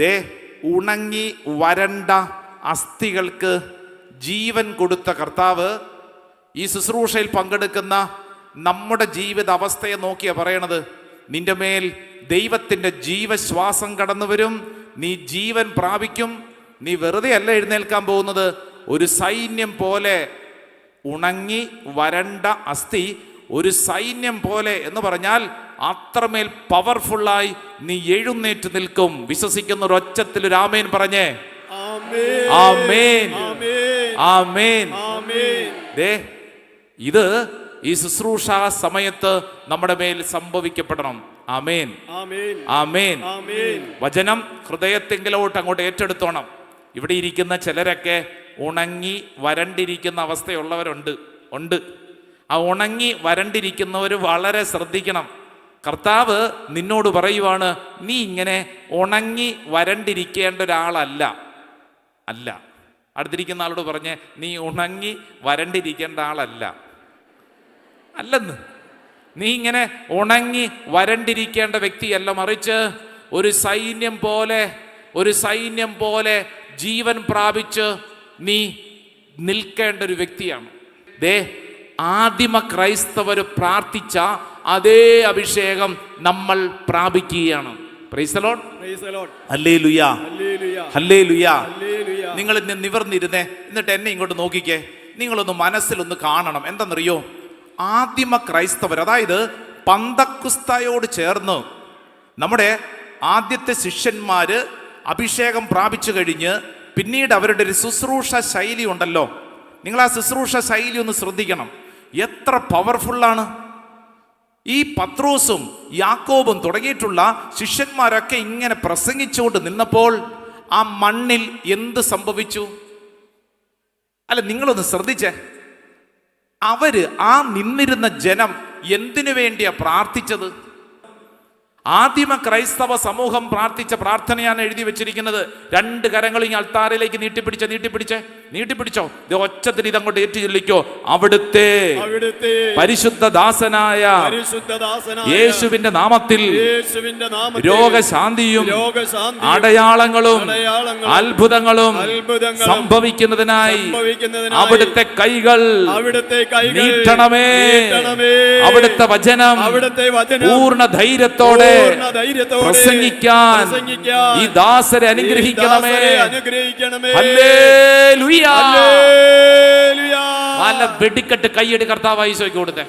ദേ ഉണങ്ങി വരണ്ട അസ്ഥികൾക്ക് ജീവൻ കൊടുത്ത കർത്താവ് ഈ ശുശ്രൂഷയിൽ പങ്കെടുക്കുന്ന നമ്മുടെ ജീവിത അവസ്ഥയെ നോക്കിയാ പറയണത്, നിന്റെ മേൽ ദൈവത്തിൻ്റെ ജീവശ്വാസം കടന്നു വരും, നീ ജീവൻ പ്രാപിക്കും. നീ വെറുതെ അല്ല എഴുന്നേൽക്കാൻ പോകുന്നത്, ഒരു സൈന്യം പോലെ ഉണങ്ങി വരണ്ട അസ്ഥി ഒരു സൈന്യം പോലെ എന്ന് പറഞ്ഞാൽ അത്രമേൽ പവർഫുള്ളായി നീ എഴുന്നേറ്റ് നിൽക്കും. വിശ്വസിക്കുന്ന ഒരു ഒച്ചത്തിൽ ഒരു ആമേൻ പറഞ്ഞേ. ആമേൻ, ആമേൻ. ദേ ഇത് ഈ ശുശ്രൂഷ സമയത്ത് നമ്മുടെ മേൽ സംഭവിക്കപ്പെടണം. ആമേൻ, ആമേൻ. വചനം ഹൃദയത്തെങ്കിലോട്ട് അങ്ങോട്ട് ഏറ്റെടുത്തോണം. ഇവിടെ ഇരിക്കുന്ന ചിലരൊക്കെ ഉണങ്ങി വരണ്ടിരിക്കുന്ന അവസ്ഥയുള്ളവരുണ്ട്. ആ ഉണങ്ങി വരണ്ടിരിക്കുന്നവർ വളരെ ശ്രദ്ധിക്കണം. കർത്താവ് നിന്നോട് പറയുവാണ്, നീ ഇങ്ങനെ ഉണങ്ങി വരണ്ടിരിക്കേണ്ട ഒരാളല്ല. അടുത്തിരിക്കുന്ന ആളോട് പറഞ്ഞേ, നീ ഉണങ്ങി വരണ്ടിരിക്കേണ്ട ആളല്ല. അല്ലെന്ന്, നീ ഇങ്ങനെ ഉണങ്ങി വരണ്ടിരിക്കേണ്ട വ്യക്തിയല്ല, മറിച്ച് ഒരു സൈന്യം പോലെ ജീവൻ പ്രാപിച്ച് നീ നിൽക്കേണ്ട ഒരു വ്യക്തിയാണ്. ദേ ആദിമ ക്രൈസ്തവർ പ്രാർത്ഥിച്ച അതേ അഭിഷേകം നമ്മൾ പ്രാപിക്കുകയാണ്. Praise the lord, hallelujah, hallelujah. നിങ്ങൾ ഇന്ന് നിവർന്നിരുന്നേ, എന്നിട്ട് എന്നെ ഇങ്ങോട്ട് നോക്കിക്കേ. നിങ്ങളൊന്ന് മനസ്സിലൊന്ന് കാണണം. എന്താണെന്നറിയോ, ആദിമ ക്രൈസ്തവർ, അതായത് പന്തക്കുസ്തയോട് ചേർന്ന് നമ്മുടെ ആദ്യത്തെ ശിഷ്യന്മാര് അഭിഷേകം പ്രാപിച്ചു കഴിഞ്ഞ് പിന്നീട് അവരുടെ ഒരു ശുശ്രൂഷ ശൈലി ഉണ്ടല്ലോ. നിങ്ങൾ ആ ശുശ്രൂഷ ശൈലി ഒന്ന് ശ്രദ്ധിക്കണം. എത്ര പവർഫുള്ളാണ്. ഈ പത്രോസും യാക്കോബും തുടങ്ങിയിട്ടുള്ള ശിഷ്യന്മാരൊക്കെ ഇങ്ങനെ പ്രസംഗിച്ചുകൊണ്ട് നിന്നപ്പോൾ ആ മണ്ണിൽ എന്ത് സംഭവിച്ചു? അല്ല, നിങ്ങളൊന്ന് ശ്രദ്ധിച്ചേ. അവര്, ആ നിന്നിരുന്ന ജനം എന്തിനു വേണ്ടിയാ പ്രാർത്ഥിച്ചത്? ആദിമ ക്രൈസ്തവ സമൂഹം പ്രാർത്ഥിച്ച പ്രാർത്ഥനയാണ് എഴുതി വെച്ചിരിക്കുന്നത്. രണ്ട് കരങ്ങളും ഈ അൾത്താറിലേക്ക് നീട്ടിപ്പിടിച്ചോ. ഒച്ചത്തിന് ഇതങ്ങോട്ട് ഏറ്റു ചൊല്ലിക്കോ. അവിടുത്തെ പരിശുദ്ധദാസനായ യേശുവിന്റെ നാമത്തിൽ രോഗശാന്തിയും അടയാളങ്ങളും അത്ഭുതങ്ങളും സംഭവിക്കുന്നതിനായി അവിടുത്തെ കൈകൾ നീട്ടണമേ. അവിടുത്തെ വചനം പൂർണ്ണ ധൈര്യത്തോടെ പ്രസംഗിക്കാൻ ഈ ദാസരെ അനുഗ്രഹിക്കണമേ. ഹല്ലേലൂയ. നല്ല വെടിക്കെട്ട് കൈയടി കർത്താവായി ഈശോയ്ക്ക് കൊടുത്തേ.